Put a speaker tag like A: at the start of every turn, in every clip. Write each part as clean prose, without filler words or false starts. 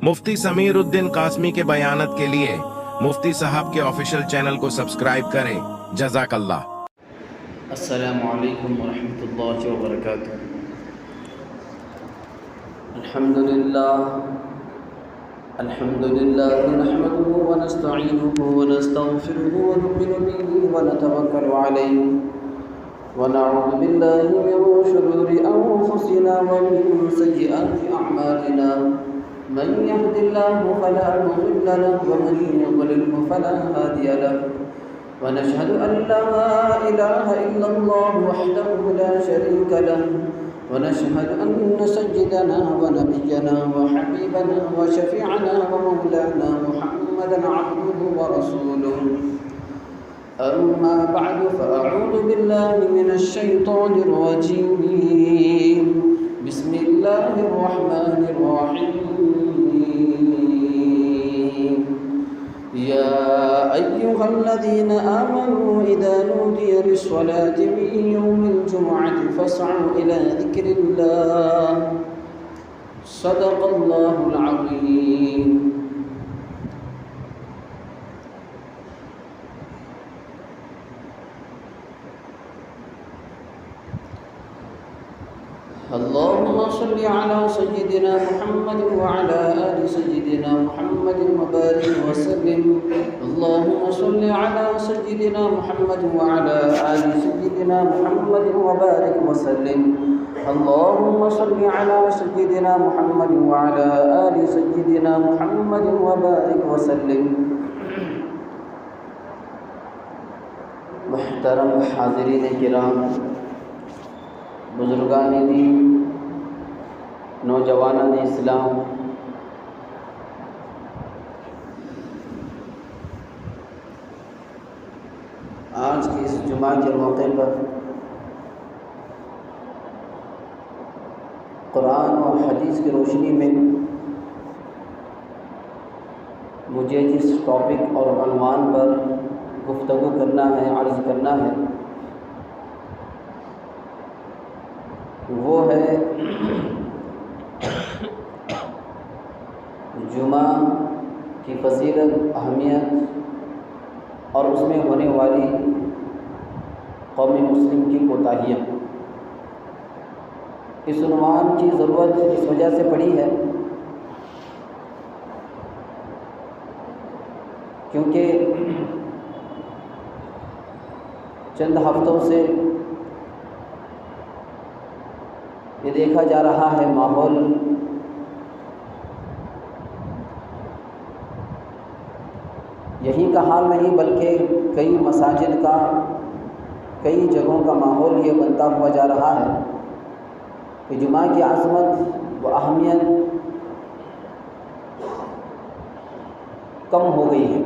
A: مفتی سمیر الدین قاسمی کے بیانات کے لیے مفتی صاحب کے آفیشیل چینل کو سبسکرائب کریں۔ جزاک اللہ۔
B: السلام علیکم ورحمۃ اللہ وبرکاتہ۔ الحمدللہ نحمده ونستعینه ونستغفره ونؤمن به ونتوکل علیہ ونعوذ باللہ من شرور انفسنا ومن سیئات اعمالنا، من يهد الله فلا مضل له ومن يضلل فلا هادي له، ونشهد أن لا إله إلا الله وحده لا شريك له، ونشهد أن سيدنا ونبينا وحبيبنا وشفيعنا ومولانا محمدا عبده ورسوله، أما بعد فأعوذ بالله من الشيطان الرجيم، بسم الله الرحمن الرحيم، يا أيها الذين آمنوا إذا نودي للصلاة من يوم الجمعة فاسعوا إلى ذكر الله، صدق الله العظيم۔ اللهم صل على سيدنا محمد وعلى آل سيدنا محمد وبارك وسلم، اللهم صل على سيدنا محمد وعلى آل سيدنا محمد وبارك وسلم، اللهم صل على سيدنا محمد وعلى آل سيدنا محمد وبارك وسلم۔ محترم حاضرین کرام، بزرگان دین، نوجوانان اسلام، آج کے اس جمعہ کے موقع پر قرآن اور حدیث کی روشنی میں مجھے جس ٹاپک اور عنوان پر گفتگو کرنا ہے، عرض کرنا ہے، وہ ہے جمعہ کی فضیلت، اہمیت اور اس میں ہونے والی قوم مسلم کی کوتاہیاں۔ اس عنوان کی ضرورت اس وجہ سے پڑی ہے کیونکہ چند ہفتوں سے یہ دیکھا جا رہا ہے ماحول یہیں کا حال نہیں بلکہ کئی مساجد کا، کئی جگہوں کا ماحول یہ بنتا ہوا جا رہا ہے کہ جمعہ کی عظمت و اہمیت کم ہو گئی ہے۔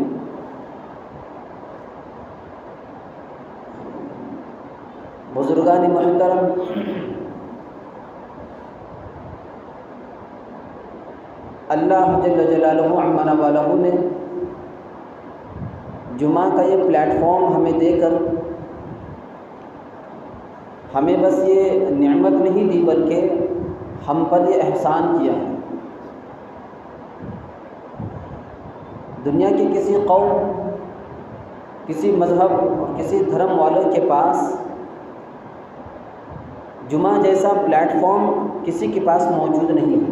B: بزرگان محترم، اللہ جل جلالہ عمن والہ نے جمعہ کا یہ پلیٹ فارم ہمیں دے کر ہمیں بس یہ نعمت نہیں دی بلکہ ہم پر یہ احسان کیا ہے۔ دنیا کے کسی قوم، کسی مذہب اور کسی دھرم والوں کے پاس جمعہ جیسا پلیٹ فارم کسی کے پاس موجود نہیں ہے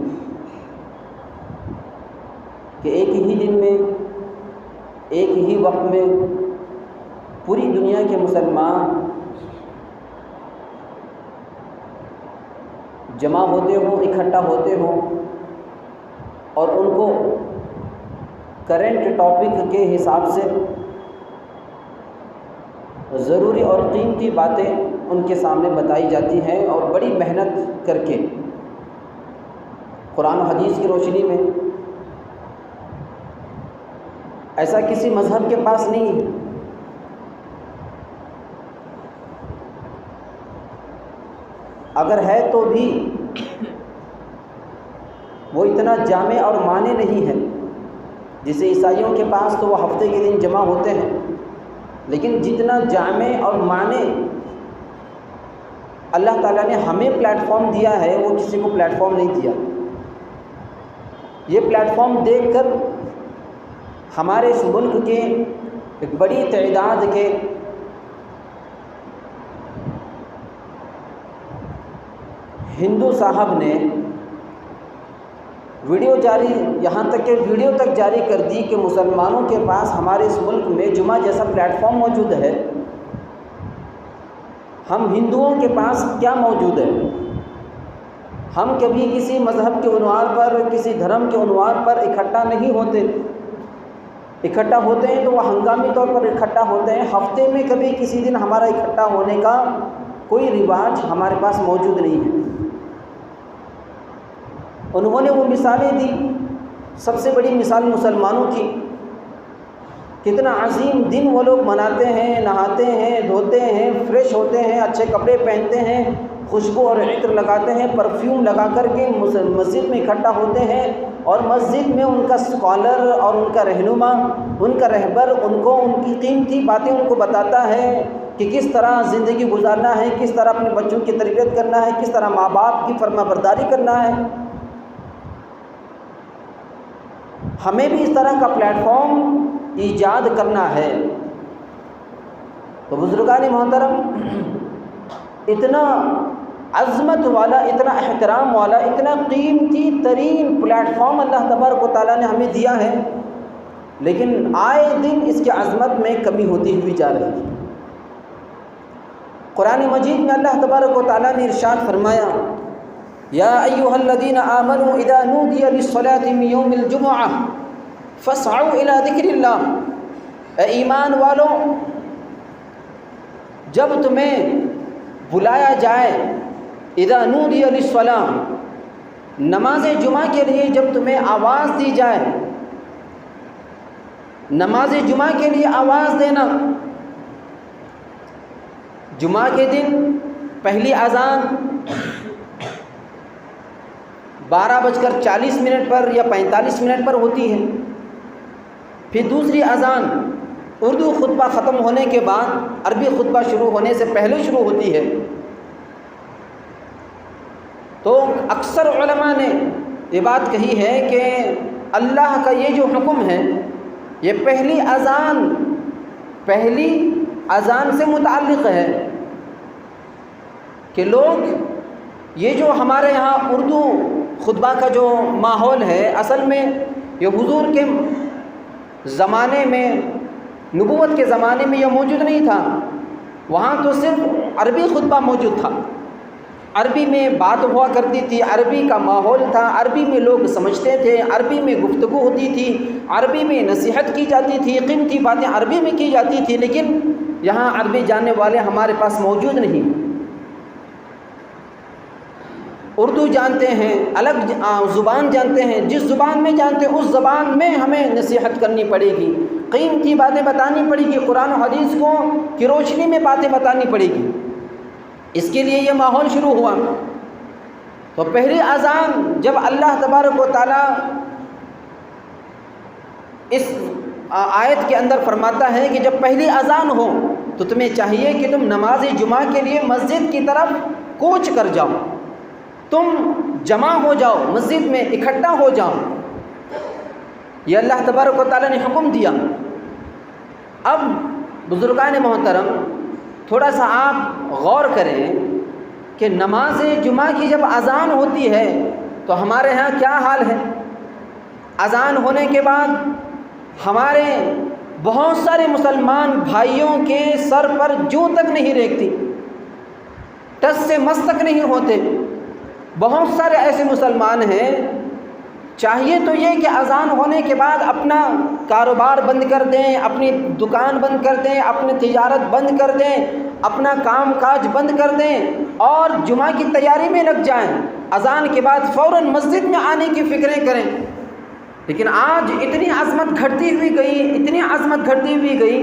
B: کہ ایک ہی دن میں، ایک ہی وقت میں پوری دنیا کے مسلمان جمع ہوتے ہوں، اکٹھا ہوتے ہوں اور ان کو کرنٹ ٹاپک کے حساب سے ضروری اور قیمتی باتیں ان کے سامنے بتائی جاتی ہیں، اور بڑی محنت کر کے قرآن و حدیث کی روشنی میں۔ ایسا کسی مذہب کے پاس نہیں ہے۔ اگر ہے تو بھی وہ اتنا جامع اور مانے نہیں ہے، جیسے عیسائیوں کے پاس تو وہ ہفتے کے دن جمع ہوتے ہیں، لیکن جتنا جامع اور مانے اللہ تعالیٰ نے ہمیں پلیٹ فارم دیا ہے وہ کسی کو پلیٹ فارم نہیں دیا۔ یہ پلیٹ فارم دیکھ کر ہمارے اس ملک کے ایک بڑی تعداد کے ہندو صاحب نے ویڈیو جاری، یہاں تک کہ ویڈیو تک جاری کر دی کہ مسلمانوں کے پاس ہمارے اس ملک میں جمعہ جیسا پلیٹ فارم موجود ہے، ہم ہندوؤں کے پاس کیا موجود ہے؟ ہم کبھی کسی مذہب کے عنوان پر، کسی دھرم کے عنوان پر اکٹھا نہیں ہوتے، اکٹھا ہوتے ہیں تو وہ ہنگامی طور پر اکٹھا ہوتے ہیں، ہفتے میں کبھی کسی دن ہمارا اکٹھا ہونے کا کوئی رواج ہمارے پاس موجود نہیں ہے۔ انہوں نے وہ مثالیں دی، سب سے بڑی مثال مسلمانوں کی، کتنا عظیم دن وہ لوگ مناتے ہیں، نہاتے ہیں، دھوتے ہیں، فریش ہوتے ہیں، اچھے کپڑے پہنتے ہیں، خوشبو اور عطر لگاتے ہیں، پرفیوم لگا کر کے مسجد میں اکٹھا ہوتے ہیں، اور مسجد میں ان کا اسکالر اور ان کا رہنما، ان کا رہبر ان کو ان کی قیمتی باتیں ان کو بتاتا ہے کہ کس طرح زندگی گزارنا ہے، کس طرح اپنے بچوں کی تربیت کرنا ہے، کس طرح ماں باپ کی فرما برداری کرنا ہے۔ ہمیں بھی اس طرح کا پلیٹ فارم ایجاد کرنا ہے۔ تو بزرگان محترم، اتنا عظمت والا، اتنا احترام والا، اتنا قیمتی ترین پلیٹ فارم اللہ تبارک و تعالیٰ نے ہمیں دیا ہے، لیکن آئے دن اس کی عظمت میں کمی ہوتی ہوئی جا رہی ہے۔ قرآن مجید میں اللہ تبارک و تعالیٰ نے ارشاد فرمایا، یا ایھا الذین آمنوا اذا نودی للصلاۃ من یوم الجمعہ فاسعوا الی ذکر اللہ، اے ایمان والو، جب تمہیں بلایا جائے، اذا نودی للصلاۃ، نماز جمعہ کے لیے جب تمہیں آواز دی جائے، نماز جمعہ کے لیے آواز دینا، جمعہ کے دن پہلی اذان 12:40 پر یا 45 پر ہوتی ہے، پھر دوسری اذان اردو خطبہ ختم ہونے کے بعد عربی خطبہ شروع ہونے سے پہلے شروع ہوتی ہے۔ تو اکثر علماء نے یہ بات کہی ہے کہ اللہ کا یہ جو حکم ہے یہ پہلی اذان سے متعلق ہے، کہ لوگ یہ جو ہمارے یہاں اردو خطبہ کا جو ماحول ہے، اصل میں یہ حضور کے زمانے میں، نبوت کے زمانے میں یہ موجود نہیں تھا، وہاں تو صرف عربی خطبہ موجود تھا، عربی میں بات ہوا کرتی تھی، عربی کا ماحول تھا، عربی میں لوگ سمجھتے تھے، عربی میں گفتگو ہوتی تھی، عربی میں نصیحت کی جاتی تھی، قیمتی باتیں عربی میں کی جاتی تھی، لیکن یہاں عربی جاننے والے ہمارے پاس موجود نہیں۔ اردو جانتے ہیں، الگ زبان جانتے ہیں، جس زبان میں جانتے ہیں اس زبان میں ہمیں نصیحت کرنی پڑے گی، قیمتی باتیں بتانی پڑے گی، قرآن و حدیث کو کی روشنی میں باتیں بتانی پڑے گی۔ اس کے لیے یہ ماحول شروع ہوا۔ تو پہلی اذان جب اللہ تبارک و تعالیٰ اس آیت کے اندر فرماتا ہے کہ جب پہلی اذان ہو تو تمہیں چاہیے کہ تم نماز جمعہ کے لیے مسجد کی طرف کوچ کر جاؤ، تم جمع ہو جاؤ، مسجد میں اکٹھا ہو جاؤ۔ یہ اللہ تبارک و تعالیٰ نے حکم دیا۔ اب بزرگان محترم، تھوڑا سا آپ غور کریں کہ نماز جمعہ کی جب اذان ہوتی ہے تو ہمارے ہاں کیا حال ہے؟ اذان ہونے کے بعد ہمارے بہت سارے مسلمان بھائیوں کے سر پر جوں تک نہیں ریگتی، ٹس سے مس تک نہیں ہوتے۔ بہت سارے ایسے مسلمان ہیں، چاہیے تو یہ کہ اذان ہونے کے بعد اپنا کاروبار بند کر دیں، اپنی دکان بند کر دیں، اپنی تجارت بند کر دیں، اپنا کام کاج بند کر دیں اور جمعہ کی تیاری میں لگ جائیں، اذان کے بعد فوراً مسجد میں آنے کی فکریں کریں۔ لیکن آج اتنی عظمت گھٹتی ہوئی گئی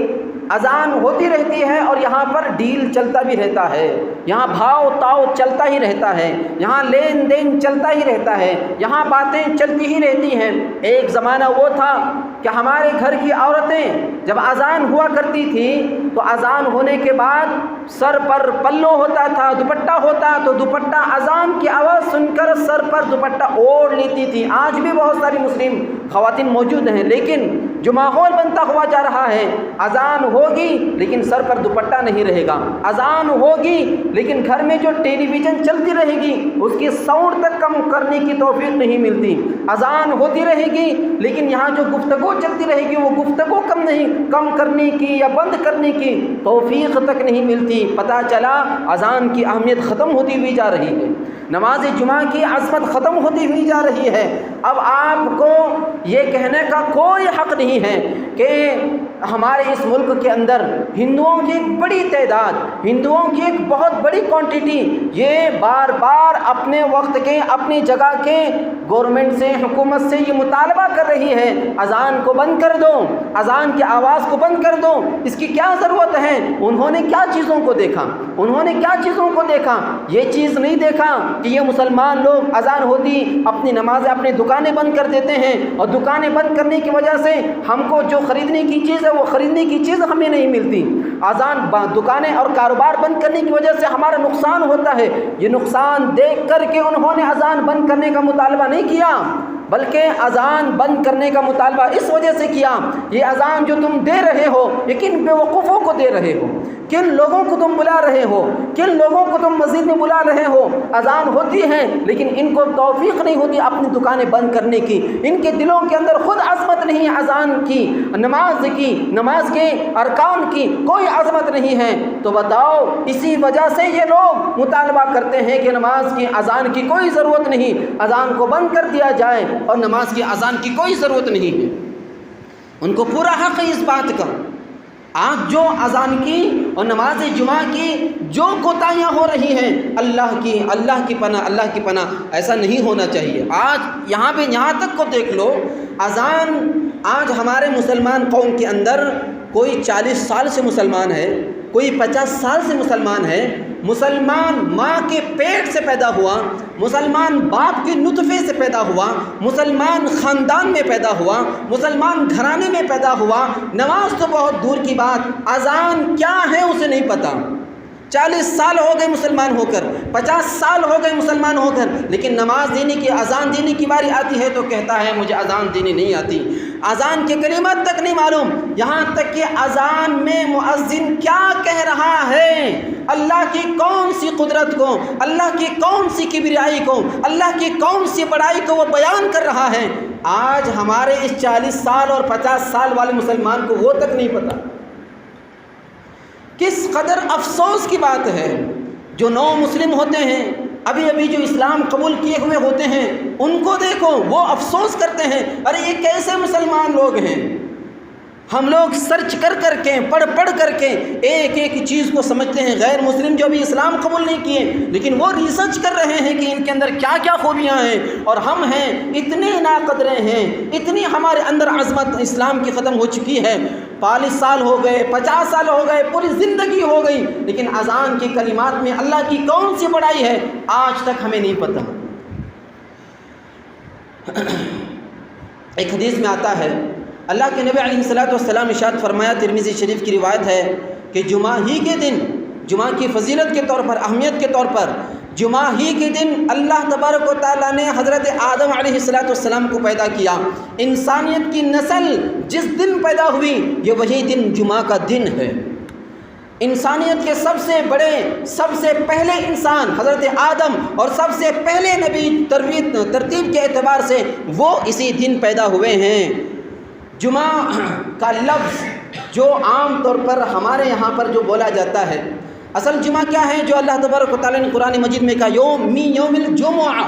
B: اذان ہوتی رہتی ہے اور یہاں پر ڈیل چلتا بھی رہتا ہے، یہاں بھاؤ تاؤ چلتا ہی رہتا ہے، یہاں لین دین چلتا ہی رہتا ہے، یہاں باتیں چلتی ہی رہتی ہیں۔ ایک زمانہ وہ تھا کہ ہمارے گھر کی عورتیں جب اذان ہوا کرتی تھی تو اذان ہونے کے بعد سر پر پلو ہوتا تھا، دوپٹہ ہوتا تو دوپٹہ اذان کی آواز سن کر سر پر دوپٹہ اوڑھ لیتی تھی۔ آج بھی بہت ساری مسلم خواتین موجود ہیں، لیکن جو ماحول بنتا ہوا جا رہا ہے، اذان ہوگی لیکن سر پر دوپٹہ نہیں رہے گا، اذان ہوگی لیکن گھر میں جو ٹیلی ویژن چلتی رہے گی اس کی ساؤنڈ تک کم کرنے کی توفیق نہیں ملتی، اذان ہوتی رہے گی لیکن یہاں جو گفتگو چلتی رہے گی وہ گفتگو کم کرنے کی یا بند کرنے کی توفیق تک نہیں ملتی۔ پتہ چلا اذان کی اہمیت ختم ہوتی ہوئی جا رہی ہے، نماز جمعہ کی عظمت ختم ہوتی ہوئی جا رہی ہے۔ اب آپ کو یہ کہنے کا کوئی حق نہیں ہے کہ ہمارے اس ملک کے اندر ہندوؤں کی ایک بڑی تعداد، ہندوؤں کی ایک بہت بڑی کوانٹٹی یہ بار بار اپنے وقت کے اپنی جگہ کے گورنمنٹ سے، حکومت سے یہ مطالبہ کر رہی ہے اذان کو بند کر دو، اذان کی آواز کو بند کر دو۔ اس کی کیا ضرورت ہے؟ انہوں نے کیا چیزوں کو دیکھا؟ انہوں نے کیا چیزوں کو دیکھا؟ یہ چیز نہیں دیکھا کہ یہ مسلمان لوگ اذان ہوتی اپنی نمازیں، اپنی دکانیں بند کر دیتے ہیں اور دکانیں بند کرنے کی وجہ سے ہم کو جو خریدنے کی چیز ہے وہ خریدنے کی چیز ہمیں نہیں ملتی۔ اذان دکانیں اور کاروبار بند کرنے کی وجہ سے ہمارا نقصان ہوتا ہے۔ یہ نقصان دیکھ کر کے انہوں نے اذان بند کرنے کا مطالبہ نہیں کیا، بلکہ اذان بند کرنے کا مطالبہ اس وجہ سے کیا، یہ اذان جو تم دے رہے ہو یہ کن بیوقوفوں کو دے رہے ہو، کن لوگوں کو تم بلا رہے ہو، کن لوگوں کو تم مسجد میں بلا رہے ہو۔ اذان ہوتی ہے لیکن ان کو توفیق نہیں ہوتی اپنی دکانیں بند کرنے کی، ان کے دلوں کے اندر خود عظمت نہیں ہے اذان کی، نماز کے ارکان کی کوئی عظمت نہیں ہے۔ تو بتاؤ اسی وجہ سے یہ لوگ مطالبہ کرتے ہیں کہ نماز کی اذان کی کوئی ضرورت نہیں، اذان کو بند کر دیا جائے اور نماز کی اذان کی کوئی ضرورت نہیں ہے۔ ان کو پورا حق ہے اس بات کا۔ آج جو اذان کی اور نماز جمعہ کی جو کوتاہیاں ہو رہی ہیں، اللہ کی پناہ ایسا نہیں ہونا چاہیے۔ آج یہاں تک کو دیکھ لو، اذان آج ہمارے مسلمان قوم کے اندر کوئی 40 سال سے مسلمان ہے، کوئی 50 سال سے مسلمان ہے، مسلمان ماں کے پیٹ سے پیدا ہوا، مسلمان باپ کے نطفے سے پیدا ہوا، مسلمان خاندان میں پیدا ہوا، مسلمان گھرانے میں پیدا ہوا، نماز تو بہت دور کی بات، اذان کیا ہے اسے نہیں پتہ۔ 40 سال ہو گئے مسلمان ہو کر، 50 سال ہو گئے مسلمان ہو کر، لیکن نماز دینے کی، اذان دینے کی باری آتی ہے تو کہتا ہے مجھے اذان دینے نہیں آتی، اذان کے کلمات تک نہیں معلوم، یہاں تک کہ اذان میں مؤذن کیا کہہ رہا ہے، اللہ کی کون سی قدرت کو، اللہ کی کون سی کبریائی کو، اللہ کی کون سی بڑائی کو وہ بیان کر رہا ہے۔ آج ہمارے اس 40 سال اور 50 سال والے مسلمان کو وہ تک نہیں پتہ۔ کس قدر افسوس کی بات ہے، جو نو مسلم ہوتے ہیں، ابھی جو اسلام قبول کیے ہوئے ہوتے ہیں، ان کو دیکھو وہ افسوس کرتے ہیں، ارے یہ کیسے مسلمان لوگ ہیں۔ ہم لوگ سرچ کر کے پڑھ کر کے ایک چیز کو سمجھتے ہیں۔ غیر مسلم جو بھی اسلام قبول نہیں کیے لیکن وہ ریسرچ کر رہے ہیں کہ ان کے اندر کیا کیا خوبیاں ہیں، اور ہم ہیں اتنے ناقدرے ہیں، اتنی ہمارے اندر عظمت اسلام کی ختم ہو چکی ہے۔ 40 سال ہو گئے، 50 سال ہو گئے، پوری زندگی ہو گئی، لیکن اذان کے کلمات میں اللہ کی کون سی بڑائی ہے آج تک ہمیں نہیں پتہ۔ ایک حدیث میں آتا ہے، اللہ کے نبی علیہ الصلوۃ والسلام ارشاد فرمایا، ترمذی شریف کی روایت ہے کہ جمعہ ہی کے دن، جمعہ کی فضیلت کے طور پر، اہمیت کے طور پر، جمعہ ہی کے دن اللہ تبارک و تعالیٰ نے حضرت آدم علیہ الصلوۃ والسلام کو پیدا کیا۔ انسانیت کی نسل جس دن پیدا ہوئی یہ وہی دن جمعہ کا دن ہے۔ انسانیت کے سب سے بڑے، سب سے پہلے انسان حضرت آدم اور سب سے پہلے نبی ترتیب کے اعتبار سے وہ اسی دن پیدا ہوئے ہیں۔ جمعہ کا لفظ جو عام طور پر ہمارے یہاں پر جو بولا جاتا ہے، اصل جمعہ کیا ہے جو اللہ تبارک و تعالیٰ نے قرآن مجید میں کہا، یوم الجمعہ،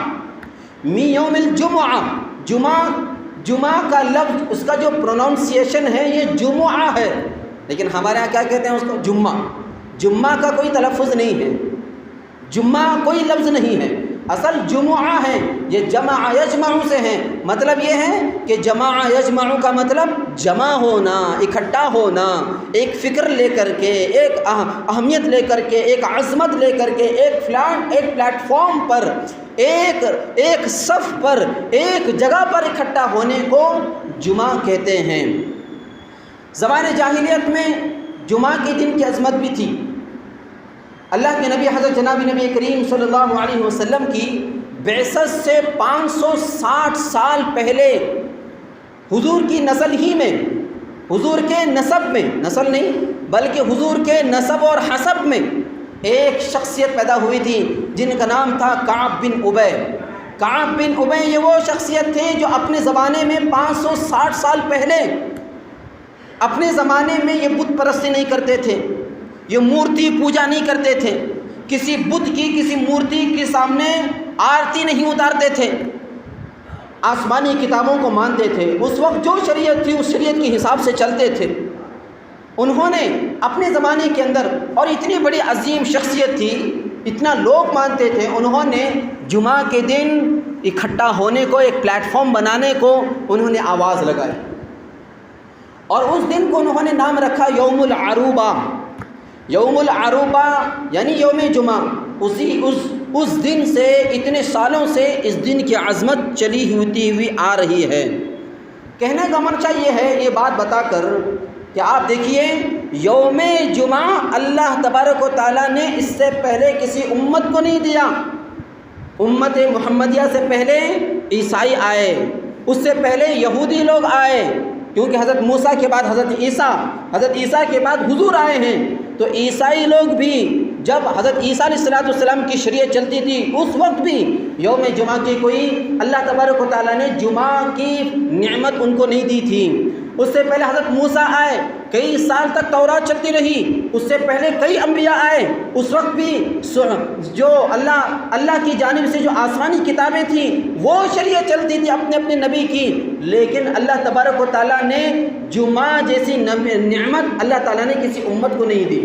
B: جمعہ کا لفظ، اس کا جو پروننسیشن ہے یہ جمعہ ہے، لیکن ہمارے یہاں کیا کہتے ہیں اس کو، جمعہ کا کوئی تلفظ نہیں ہے، جمعہ کوئی لفظ نہیں ہے۔ اصل جمعہ ہے، یہ جمع یجمع سے ہیں، مطلب یہ ہے کہ جمع یجمع کا مطلب جمع ہونا، اکٹھا ہونا، ایک فکر لے کر کے، ایک اہمیت لے کر کے، ایک عظمت لے کر کے، ایک پلیٹ فارم پر، ایک صف پر، ایک جگہ پر اکٹھا ہونے کو جمعہ کہتے ہیں۔ زمانِ جاہلیت میں جمعہ کے دن کی عظمت بھی تھی۔ اللہ کے نبی حضرت جناب نبی کریم صلی اللہ علیہ وسلم کی بعثت سے 560 سال پہلے حضور کی نسل ہی میں، حضور کے نسب میں، نسل نہیں بلکہ حضور کے نسب اور حسب میں ایک شخصیت پیدا ہوئی تھی جن کا نام تھا کعب بن ابی۔ کعب بن ابی یہ وہ شخصیت تھے جو اپنے زمانے میں 560 سال پہلے اپنے زمانے میں یہ بت پرستی نہیں کرتے تھے، یہ مورتی پوجا نہیں کرتے تھے، کسی بت کی، کسی مورتی کے سامنے آرتی نہیں اتارتے تھے، آسمانی کتابوں کو مانتے تھے۔ اس وقت جو شریعت تھی اس شریعت کے حساب سے چلتے تھے۔ انہوں نے اپنے زمانے کے اندر، اور اتنی بڑی عظیم شخصیت تھی، اتنا لوگ مانتے تھے، انہوں نے جمعہ کے دن اکٹھا ہونے کو، ایک پلیٹ فارم بنانے کو انہوں نے آواز لگائی، اور اس دن کو انہوں نے نام رکھا یوم العروبہ۔ یوم العروبہ یعنی یوم جمعہ۔ اس دن سے، اتنے سالوں سے اس دن کی عظمت چلی ہوئی آ رہی ہے۔ کہنے کا منشا یہ ہے، یہ بات بتا کر کہ آپ دیکھیے یوم جمعہ اللہ تبارک و تعالیٰ نے اس سے پہلے کسی امت کو نہیں دیا۔ امت محمدیہ سے پہلے عیسائی آئے، اس سے پہلے یہودی لوگ آئے، کیونکہ حضرت موسیٰ کے بعد حضرت عیسیٰ کے بعد حضور آئے ہیں، تو عیسائی لوگ بھی جب حضرت عیسیٰ علیہ السلام کی شریعت چلتی تھی اس وقت بھی یوم جمعہ کی کوئی اللہ تبارک و تعالیٰ نے جمعہ کی نعمت ان کو نہیں دی تھی۔ اس سے پہلے حضرت موسیٰ آئے، کئی سال تک تورات چلتی رہی، اس سے پہلے کئی انبیاء آئے، اس وقت بھی جو اللہ کی جانب سے جو آسمانی کتابیں تھیں وہ شریعت چلتی تھی اپنے اپنے نبی کی، لیکن اللہ تبارک و تعالیٰ نے جمعہ جیسی نعمت اللہ تعالیٰ نے کسی امت کو نہیں دی۔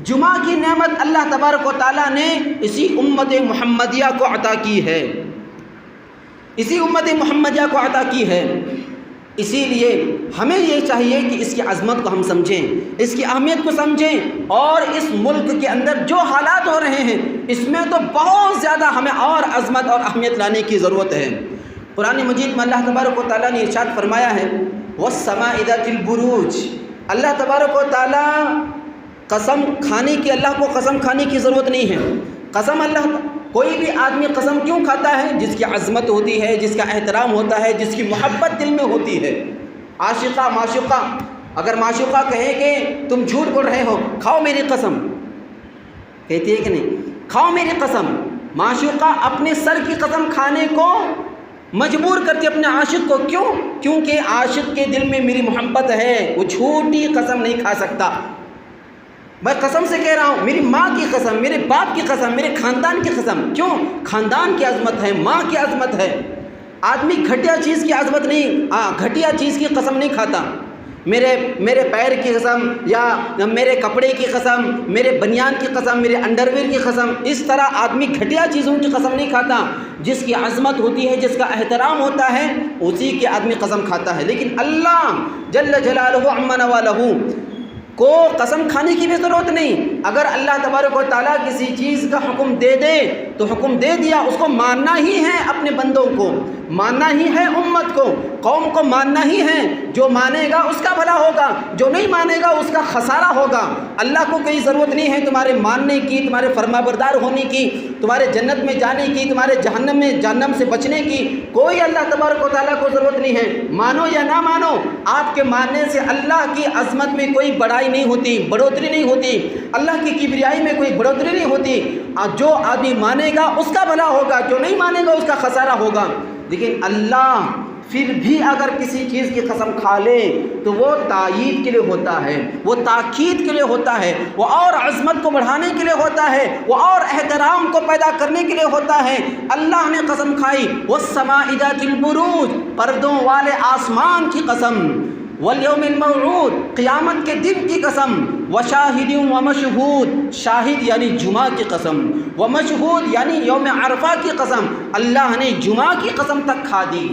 B: جمعہ کی نعمت اللہ تبارک و تعالیٰ نے اسی امت محمدیہ کو عطا کی ہے، اسی امت محمدیہ کو عطا کی ہے۔ اسی لیے ہمیں یہ چاہیے کہ اس کی عظمت کو ہم سمجھیں، اس کی اہمیت کو سمجھیں، اور اس ملک کے اندر جو حالات ہو رہے ہیں اس میں تو بہت زیادہ ہمیں اور عظمت اور اہمیت لانے کی ضرورت ہے۔ قرآن مجید میں اللہ تبارک و تعالیٰ نے ارشاد فرمایا ہے وَالسَّمَاءِ ذَاتِ الْبُرُوجِ۔ اللہ تبارک و تعالیٰ قسم کھانے کی، اللہ کو قسم کھانے کی ضرورت نہیں ہے۔ قسم اللہ، کوئی بھی آدمی قسم کیوں کھاتا ہے؟ جس کی عظمت ہوتی ہے، جس کا احترام ہوتا ہے، جس کی محبت دل میں ہوتی ہے۔ عاشقہ معشوقہ، اگر معشوقہ کہے کہ تم جھوٹ بول رہے ہو، کھاؤ میری قسم، کہتی ہے کہ نہیں؟ کھاؤ میری قسم۔ معشوقہ اپنے سر کی قسم کھانے کو مجبور کرتی اپنے عاشق کو، کیوں؟ کیونکہ عاشق کے دل میں میری محبت ہے، وہ جھوٹی قسم نہیں کھا سکتا۔ میں قسم سے کہہ رہا ہوں، میری ماں کی قسم، میرے باپ کی قسم، میرے خاندان کی قسم۔ کیوں؟ خاندان کی عظمت ہے، ماں کی عظمت ہے۔ آدمی گھٹیا چیز کی عظمت نہیں، گھٹیا چیز کی قسم نہیں کھاتا۔ میرے پیر کی قسم، یا میرے کپڑے کی قسم، میرے بنیان کی قسم، میرے انڈرویئر کی قسم، اس طرح آدمی گھٹیا چیزوں کی قسم نہیں کھاتا۔ جس کی عظمت ہوتی ہے، جس کا احترام ہوتا ہے، اسی کی آدمی قسم کھاتا ہے۔ لیکن اللہ جل جلالہ عما نوالہ کو قسم کھانے کی بھی ضرورت نہیں۔ اگر اللہ تبارک و تعالیٰ کسی چیز کا حکم دے دے تو حکم دے دیا، اس کو ماننا ہی ہے، اپنے بندوں کو ماننا ہی ہے، امت کو، قوم کو ماننا ہی ہے۔ جو مانے گا اس کا بھلا ہوگا، جو نہیں مانے گا اس کا خسارہ ہوگا۔ اللہ کو کوئی ضرورت نہیں ہے تمہارے ماننے کی، تمہارے فرمانبردار ہونے کی، تمہارے جنت میں جانے کی، تمہارے جہنم سے بچنے کی، کوئی اللہ تبارک و تعالیٰ کو ضرورت نہیں ہے۔ مانو یا نہ مانو، آپ کے ماننے سے اللہ کی عظمت میں کوئی بڑائی نہیں ہوتی، بڑھوتری نہیں ہوتی، اللہ کی کبریائی میں کوئی بڑھوتری نہیں ہوتی۔ جو آدمی مانے گا اس کا بھلا ہوگا، جو نہیں مانے گا اس کا خسارہ ہوگا۔ لیکن اللہ پھر بھی اگر کسی چیز کی قسم کھا لے تو وہ تائید کے لیے ہوتا ہے، وہ تاکید کے لیے ہوتا ہے، وہ اور عظمت کو بڑھانے کے لیے ہوتا ہے، وہ اور احترام کو پیدا کرنے کے لیے ہوتا ہے۔ اللہ نے قسم کھائی وَالسَّمَاءِ ذَاتِ الْبُرُوجِ، پردوں والے آسمان کی قسم۔
C: والیوم الموعود، قیامت کے دن کی قسم، وشاہد ومشہود، شاہد یعنی جمعہ کی قسم، ومشہود یعنی یوم عرفہ کی قسم، اللہ نے جمعہ کی قسم تک کھا دی۔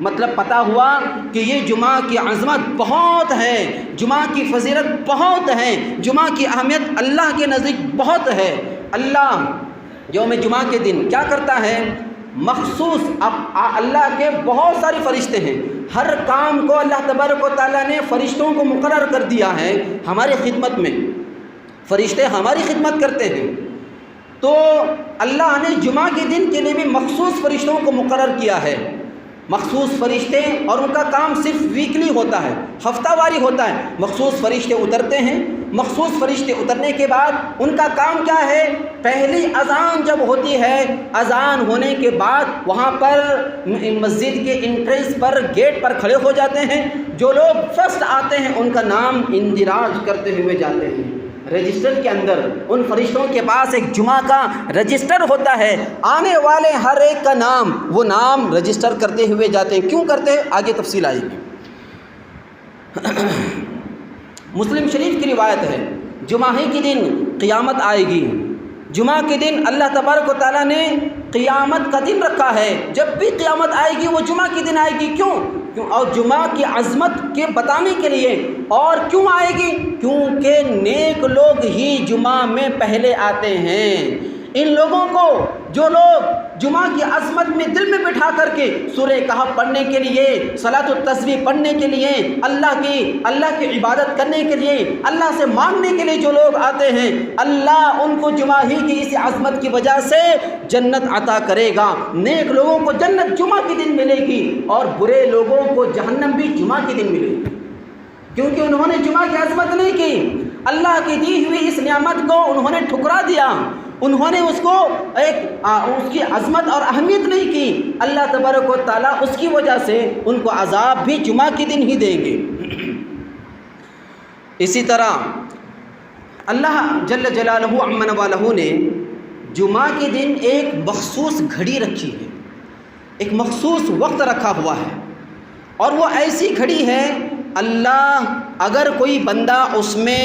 C: مطلب پتہ ہوا کہ یہ جمعہ کی عظمت بہت ہے، جمعہ کی فضیلت بہت ہے، جمعہ کی اہمیت اللہ کے نزدیک بہت ہے۔ اللہ یوم جمعہ کے دن کیا کرتا ہے؟ مخصوص اللہ کے بہت سارے فرشتے ہیں، ہر کام کو اللہ تبارک و تعالیٰ نے فرشتوں کو مقرر کر دیا ہے ہماری خدمت میں، فرشتے ہماری خدمت کرتے ہیں۔ تو اللہ نے جمعہ کے دن کے لیے بھی مخصوص فرشتوں کو مقرر کیا ہے، مخصوص فرشتے، اور ان کا کام صرف ویکلی ہوتا ہے، ہفتہ واری ہوتا ہے۔ مخصوص فرشتے اترتے ہیں، مخصوص فرشتے اترنے کے بعد ان کا کام کیا ہے؟ پہلی اذان جب ہوتی ہے، اذان ہونے کے بعد وہاں پر مسجد کے انٹرنس پر گیٹ پر کھڑے ہو جاتے ہیں، جو لوگ فرسٹ آتے ہیں ان کا نام اندراج کرتے ہوئے جاتے ہیں رجسٹر کے اندر۔ ان فرشتوں کے پاس ایک جمعہ کا رجسٹر ہوتا ہے، آنے والے ہر ایک کا نام، وہ نام رجسٹر کرتے ہوئے جاتے ہیں۔ کیوں کرتے ہیں؟ آگے تفصیل آئے گی۔ مسلم شریف کی روایت ہے، جمعہ ہی کے دن قیامت آئے گی۔ جمعہ کے دن اللہ تبارک و تعالیٰ نے قیامت کا دن رکھا ہے، جب بھی قیامت آئے گی وہ جمعہ کے دن آئے گی۔ کیوں؟ اور جمعہ کی عظمت کے بتانے کے لیے۔ اور کیوں آئے گی؟ کیونکہ نیک لوگ ہی جمعہ میں پہلے آتے ہیں۔ ان لوگوں کو، جو لوگ جمعہ کی عظمت میں دل میں بٹھا کر کے سورہ کہف پڑھنے کے لیے، صلاۃ التسبیح پڑھنے کے لیے، اللہ کی عبادت کرنے کے لیے، اللہ سے مانگنے کے لیے جو لوگ آتے ہیں، اللہ ان کو جمعہ ہی کی اس عظمت کی وجہ سے جنت عطا کرے گا۔ نیک لوگوں کو جنت جمعہ کے دن ملے گی، اور برے لوگوں کو جہنم بھی جمعہ کے دن ملے گی، کیونکہ انہوں نے جمعہ کی عظمت نہیں کی، اللہ کی دی ہوئی اس نعمت کو انہوں نے ٹھکرا دیا، انہوں نے اس کی عظمت اور اہمیت نہیں کی۔ اللہ تبارک و تعالیٰ اس کی وجہ سے ان کو عذاب بھی جمعہ کے دن ہی دیں گے۔ اسی طرح اللہ جل جلالہ عمن والہ نے جمعہ کے دن ایک مخصوص گھڑی رکھی ہے، ایک مخصوص وقت رکھا ہوا ہے، اور وہ ایسی گھڑی ہے اللہ اگر کوئی بندہ اس میں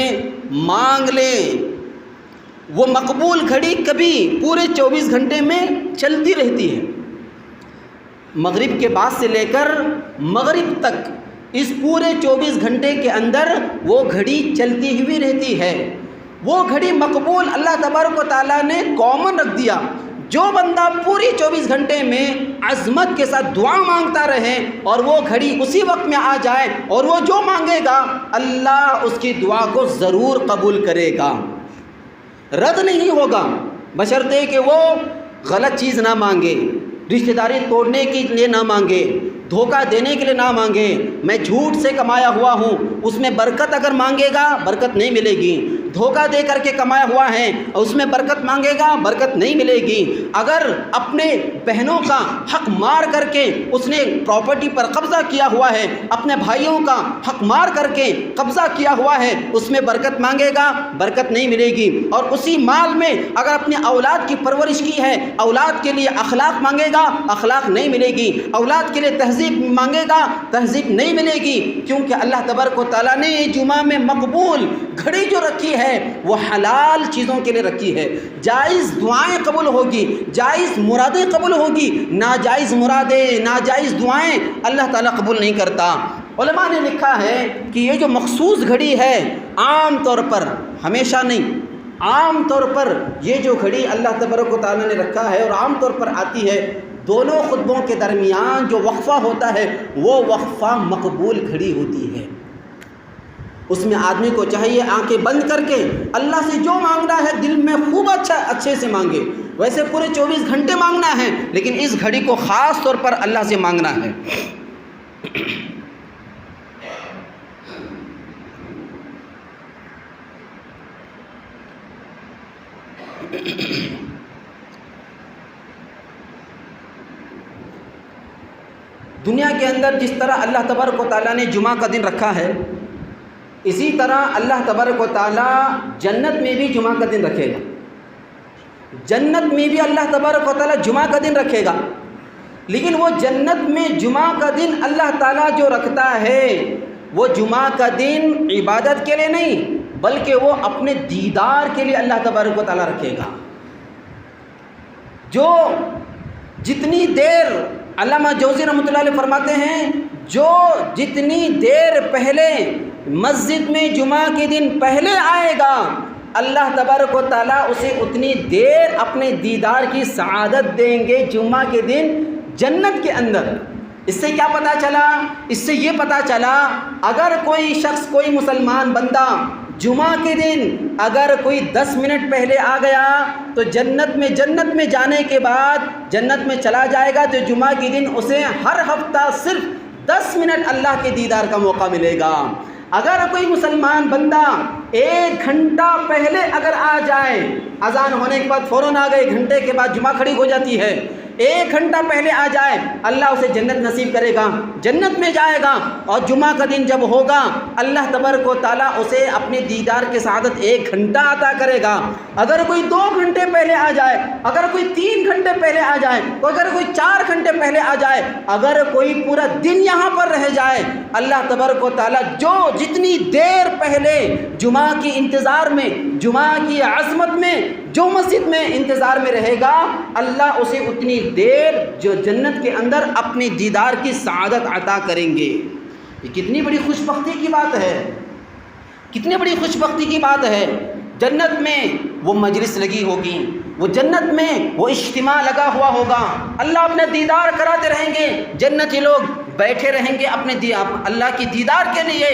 C: مانگ لے، وہ مقبول گھڑی کبھی پورے 24 گھنٹے میں چلتی رہتی ہے، مغرب کے بعد سے لے کر مغرب تک اس پورے 24 گھنٹے کے اندر وہ گھڑی چلتی ہوئی رہتی ہے۔ وہ گھڑی مقبول اللہ تبارک و تعالیٰ نے کامن رکھ دیا، جو بندہ پوری 24 گھنٹے میں عظمت کے ساتھ دعا مانگتا رہے اور وہ گھڑی اسی وقت میں آ جائے اور وہ جو مانگے گا اللہ اس کی دعا کو ضرور قبول کرے گا، رد نہیں ہوگا، بشرطے کہ وہ غلط چیز نہ مانگے، رشتہ داری توڑنے کے لیے نہ مانگے، دھوکہ دینے کے لیے نہ مانگے، میں جھوٹ سے کمایا ہوا ہوں، اس میں برکت اگر مانگے گا برکت نہیں ملے گی، دھوکہ دے کر کے کمایا ہوا ہے اور اس میں برکت مانگے گا برکت نہیں ملے گی، اگر اپنے بہنوں کا حق مار کر کے اس نے پراپرٹی پر قبضہ کیا ہوا ہے، اپنے بھائیوں کا حق مار کر کے قبضہ کیا ہوا ہے، اس میں برکت مانگے گا برکت نہیں ملے گی، اور اسی مال میں اگر اپنے اولاد کی پرورش کی ہے، اولاد کے لیے اخلاق مانگے گا اخلاق نہیں ملے گی، اولاد کے لیے تہذیب مانگے گا تہذیب نہیں ملے گی، کیونکہ اللہ تبارک و تعالیٰ نے جمعہ میں مقبول گھڑی جو رکھی ہے وہ حلال چیزوں کے لیے رکھی ہے، جائز دعائیں قبول ہوگی، جائز مرادیں قبول ہوگی، ناجائز مرادیں ناجائز دعائیں اللہ تعالیٰ قبول نہیں کرتا۔ علماء نے لکھا ہے کہ یہ جو مخصوص گھڑی ہے عام طور پر، ہمیشہ نہیں، عام طور پر یہ جو گھڑی اللہ تبارک و تعالیٰ نے رکھا ہے اور عام طور پر آتی ہے، دونوں خطبوں کے درمیان جو وقفہ ہوتا ہے وہ وقفہ مقبول گھڑی ہوتی ہے، اس میں آدمی کو چاہیے آنکھیں بند کر کے اللہ سے جو مانگنا ہے دل میں خوب اچھے سے مانگے، ویسے پورے 24 گھنٹے مانگنا ہے لیکن اس گھڑی کو خاص طور پر اللہ سے مانگنا ہے۔ دنیا کے اندر جس طرح اللہ تبارک و تعالیٰ نے جمعہ کا دن رکھا ہے، اسی طرح اللہ تبارک و تعالیٰ جنت میں بھی جمعہ کا دن رکھے گا، جنت میں بھی اللہ تبارک و تعالیٰ جمعہ کا دن رکھے گا، لیکن وہ جنت میں جمعہ کا دن اللہ تعالیٰ جو رکھتا ہے وہ جمعہ کا دن عبادت کے لیے نہیں بلکہ وہ اپنے دیدار کے لیے اللہ تبارک و تعالیٰ رکھے گا۔ جو جتنی دیر علامہ جوزی رحمۃ اللہ علیہ فرماتے ہیں جو جتنی دیر پہلے مسجد میں جمعہ کے دن پہلے آئے گا اللہ تبارک و تعالیٰ اسے اتنی دیر اپنے دیدار کی سعادت دیں گے جمعہ کے دن جنت کے اندر۔ اس سے کیا پتہ چلا؟ اس سے یہ پتہ چلا اگر کوئی شخص کوئی مسلمان بندہ جمعہ کے دن اگر کوئی 10 منٹ پہلے آ گیا تو جنت میں جانے کے بعد جنت میں چلا جائے گا، تو جمعہ کے دن اسے ہر ہفتہ صرف 10 منٹ اللہ کے دیدار کا موقع ملے گا۔ اگر کوئی مسلمان بندہ 1 گھنٹہ پہلے اگر آ جائے، اذان ہونے کے بعد فوراً آ گئے، گھنٹے کے بعد جمعہ کھڑی ہو جاتی ہے، 1 گھنٹہ پہلے آ جائے اللہ اسے جنت نصیب کرے گا، جنت میں جائے گا۔ اور جمعہ کا دن جب ہوگا اللہ تبارک و تعالیٰ اسے اپنے دیدار کے سعادت 1 گھنٹہ عطا کرے گا۔ اگر کوئی 2 گھنٹے پہلے آ جائے، اگر کوئی 3 گھنٹے پہلے آ جائے، اگر کوئی 4 گھنٹے پہلے آ جائے، اگر کوئی پورا دن یہاں پر رہ جائے، اللہ تبارک و تعالیٰ جو جتنی دیر پہلے جمعہ کی انتظار میں، جمعہ کی عظمت میں، جو مسجد میں انتظار میں رہے گا اللہ اسے اتنی دیر جو جنت کے اندر اپنے دیدار کی سعادت عطا کریں گے۔ یہ کتنی بڑی خوش بختی کی بات ہے، کتنی بڑی خوش بختی کی بات ہے۔ جنت میں وہ مجلس لگی ہوگی، وہ جنت میں وہ اجتماع لگا ہوا ہوگا، اللہ اپنا دیدار کراتے رہیں گے، جنتی لوگ بیٹھے رہیں گے اپنے اللہ کی دیدار کے لیے،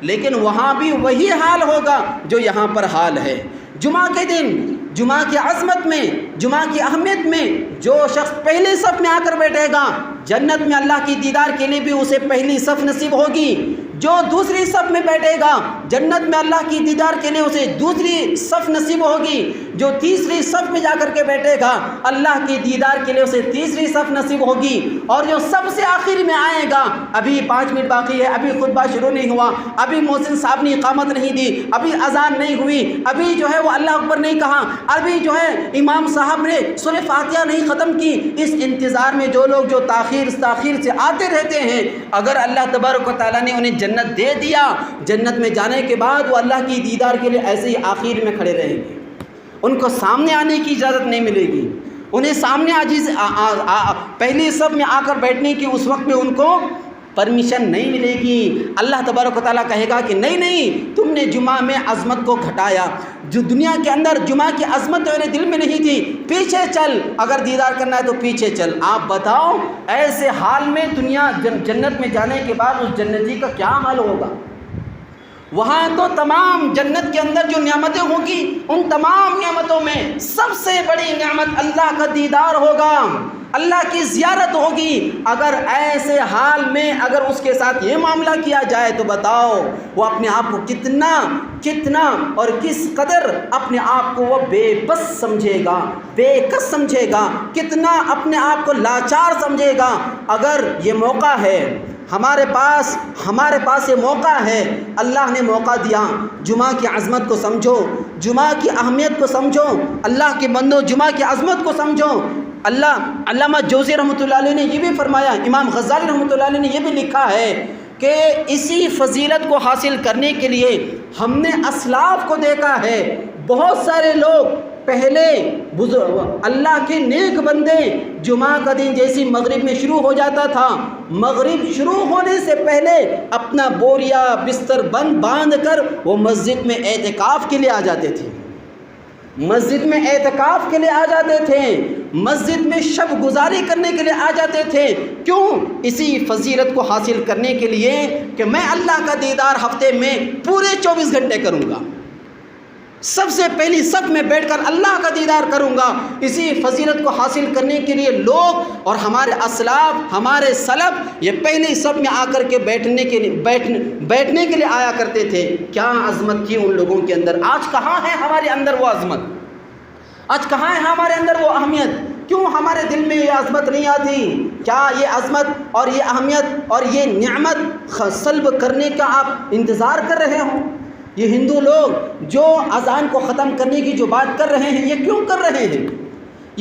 C: لیکن وہاں بھی وہی حال ہوگا جو یہاں پر حال ہے۔ جمعہ کے دن جمعہ کی عظمت میں، جمعہ کی اہمیت میں جو شخص پہلے صف میں آ کر بیٹھے گا جنت میں اللہ کی دیدار کے لیے بھی اسے پہلی صف نصیب ہوگی۔ جو دوسری صف میں بیٹھے گا جنت میں اللہ کی دیدار کے لیے اسے دوسری صف نصیب ہوگی۔ جو تیسری صف میں جا کر کے بیٹھے گا اللہ کی دیدار کے لیے اسے تیسری صف نصیب ہوگی۔ اور جو سب سے آخر میں آئے گا، ابھی 5 منٹ باقی ہے، ابھی خطبہ شروع نہیں ہوا، ابھی مؤذن صاحب نے اقامت نہیں دی، ابھی اذان نہیں ہوئی، ابھی جو ہے وہ اللہ اکبر نہیں کہا، ابھی جو ہے امام صاحب نے سورہ فاتحہ نہیں ختم کی، اس انتظار میں جو لوگ جو تاخیر سے آتے رہتے ہیں، اگر اللہ تبارک و تعالیٰ نے انہیں جنت دے دیا، جنت میں جانے کے بعد وہ اللہ کی دیدار کے لیے ایسے ہی آخر میں کھڑے رہیں گے، ان کو سامنے آنے کی اجازت نہیں ملے گی، انہیں سامنے پہلی صف میں آ کر بیٹھنے کی اس وقت میں ان کو پرمیشن نہیں ملے گی۔ اللہ تبارک و تعالیٰ کہے گا کہ نہیں تم نے جمعہ میں عظمت کو گھٹایا، جو دنیا کے اندر جمعہ کی عظمت میرے دل میں نہیں تھی، پیچھے چل، اگر دیدار کرنا ہے تو پیچھے چل۔ آپ بتاؤ ایسے حال میں دنیا جنت میں جانے کے بعد اس جنتی کا کیا حال ہوگا؟ وہاں تو تمام جنت کے اندر جو نعمتیں ہوں گی ان تمام نعمتوں میں سب سے بڑی نعمت اللہ کا دیدار ہوگا، اللہ کی زیارت ہوگی۔ اگر ایسے حال میں اگر اس کے ساتھ یہ معاملہ کیا جائے تو بتاؤ وہ اپنے آپ کو کتنا اور کس قدر اپنے آپ کو وہ بے بس سمجھے گا، بے کس سمجھے گا، کتنا اپنے آپ کو لاچار سمجھے گا۔ اگر یہ موقع ہے ہمارے پاس یہ موقع ہے، اللہ نے موقع دیا، جمعہ کی عظمت کو سمجھو، جمعہ کی اہمیت کو سمجھو، اللہ کے بندو جمعہ کی عظمت کو سمجھو۔ علامہ جوزی رحمۃ اللہ علیہ نے یہ بھی فرمایا، امام غزالی رحمۃ اللہ علیہ نے یہ بھی لکھا ہے کہ اسی فضیلت کو حاصل کرنے کے لیے ہم نے اسلاف کو دیکھا ہے، بہت سارے لوگ پہلے اللہ کے نیک بندے جمعہ کا دن جیسی مغرب میں شروع ہو جاتا تھا، مغرب شروع ہونے سے پہلے اپنا بوریا بستر باندھ کر وہ مسجد میں اعتکاف کے لیے آ جاتے تھے، مسجد میں اعتکاف کے لیے آ جاتے تھے، مسجد میں شب گزاری کرنے کے لیے آ جاتے تھے۔ کیوں؟ اسی فضیلت کو حاصل کرنے کے لیے کہ میں اللہ کا دیدار ہفتے میں پورے 24 گھنٹے کروں گا، سب سے پہلی صف میں بیٹھ کر اللہ کا دیدار کروں گا۔ اسی فضیلت کو حاصل کرنے کے لیے لوگ اور ہمارے اسلاف، ہمارے سلف یہ پہلی صف میں آ کر کے بیٹھنے کے لیے آیا کرتے تھے۔ کیا عظمت تھی ان لوگوں کے اندر! آج کہاں ہے ہمارے اندر وہ عظمت؟ آج کہاں ہے ہمارے اندر وہ اہمیت؟ کیوں ہمارے دل میں یہ عظمت نہیں آتی؟ کیا یہ عظمت اور یہ اہمیت اور یہ نعمت سلب کرنے کا آپ انتظار کر رہے ہو؟ یہ ہندو لوگ جو اذان کو ختم کرنے کی جو بات کر رہے ہیں، یہ کیوں کر رہے ہیں؟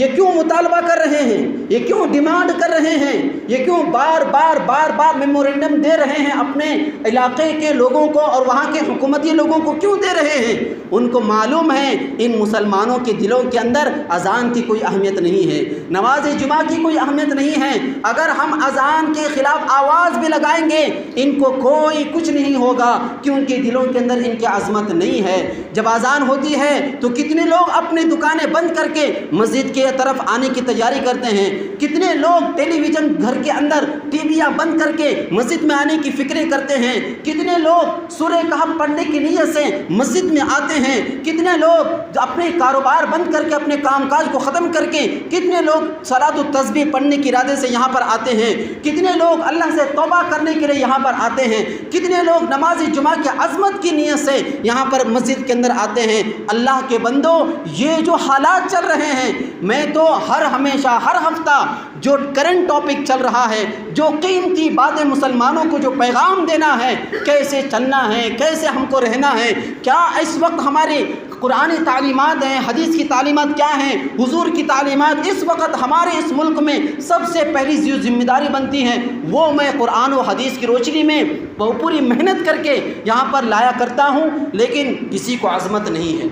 C: یہ کیوں مطالبہ کر رہے ہیں؟ یہ کیوں ڈیمانڈ کر رہے ہیں؟ یہ کیوں بار بار میمورنڈم دے رہے ہیں اپنے علاقے کے لوگوں کو اور وہاں کے حکومتی لوگوں کو کیوں دے رہے ہیں؟ ان کو معلوم ہے ان مسلمانوں کے دلوں کے اندر اذان کی کوئی اہمیت نہیں ہے، نماز جمعہ کی کوئی اہمیت نہیں ہے۔ اگر ہم اذان کے خلاف آواز بھی لگائیں گے ان کو کوئی کچھ نہیں ہوگا، کیونکہ دلوں کے اندر ان کی عظمت نہیں ہے۔ جب اذان ہوتی ہے تو کتنے لوگ اپنی دکانیں بند کر کے مسجد کے طرف آنے کی تیاری کرتے ہیں، کتنے لوگ ٹیلی ویژن گھر کے اندر ٹی ویاں بند کر کے مسجد میں آنے کی فکریں کرتے ہیں، کتنے لوگ سورہ کہف پڑھنے کی نیت سے مسجد میں آتے ہیں، کتنے لوگ اپنے کاروبار بند کر کے اپنے کام کاج کو ختم کر کے، کتنے لوگ صلاۃ التسبیح پڑھنے کے ارادے سے یہاں پر آتے ہیں، کتنے لوگ اللہ سے توبہ کرنے کے لیے یہاں پر آتے ہیں، کتنے لوگ نماز جمعہ کی عظمت کی نیت سے یہاں پر مسجد کے اندر آتے ہیں۔ اللہ کے بندو، یہ جو حالات چل رہے ہیں، میں تو ہمیشہ ہر ہفتہ جو کرنٹ ٹاپک چل رہا ہے، جو قیمتی باتیں مسلمانوں کو جو پیغام دینا ہے، کیسے چلنا ہے، کیسے ہم کو رہنا ہے، کیا اس وقت ہماری قرآنی تعلیمات ہیں، حدیث کی تعلیمات کیا ہیں، حضور کی تعلیمات اس وقت ہمارے اس ملک میں سب سے پہلی جو ذمہ داری بنتی ہیں وہ میں قرآن و حدیث کی روشنی میں پوری محنت کر کے یہاں پر لایا کرتا ہوں، لیکن کسی کو عظمت نہیں ہے،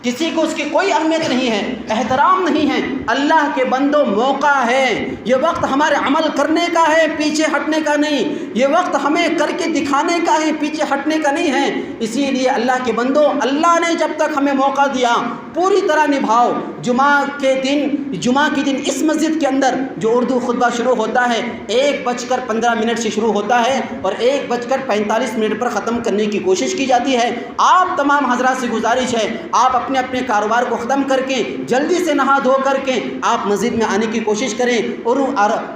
C: کسی کو اس کی کوئی اہمیت نہیں ہے، احترام نہیں ہے۔ اللہ کے بندوں، موقع ہے، یہ وقت ہمارے عمل کرنے کا ہے، پیچھے ہٹنے کا نہیں، یہ وقت ہمیں کر کے دکھانے کا ہے، پیچھے ہٹنے کا نہیں ہے۔ اسی لیے اللہ کے بندوں، اللہ نے جب تک ہمیں موقع دیا پوری طرح نبھاؤ۔ جمعہ کے دن اس مسجد کے اندر جو اردو خطبہ شروع ہوتا ہے 1:15 سے شروع ہوتا ہے اور 1:45 پر ختم کرنے کی کوشش کی جاتی ہے۔ آپ تمام حضرات سے گزارش ہے، آپ اپنے کاروبار کو ختم کر کے جلدی سے نہا دھو کر کے آپ مسجد میں آنے کی کوشش کریں، اور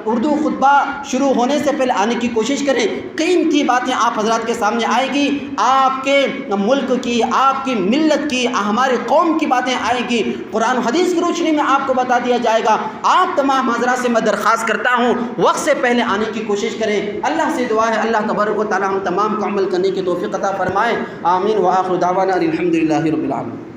C: اردو خطبہ شروع ہونے سے پہلے آنے کی کوشش کریں۔ قیمتی باتیں آپ حضرات کے سامنے آئے گی، آپ کے ملک کی، آپ کی ملت کی، ہماری قوم کی باتیں آئے گی، قرآن و حدیث کی روشنی میں آپ کو بتا دیا جائے گا۔ آپ تمام حضرات سے میں درخواست کرتا ہوں وقت سے پہلے آنے کی کوشش کریں۔ اللہ سے دعا ہے اللہ تبارک و تعالی ہم تمام کو عمل کرنے کی توفیق عطا فرمائے۔ آمین۔ وآخر دعوانا الحمدللہ رب العالمین۔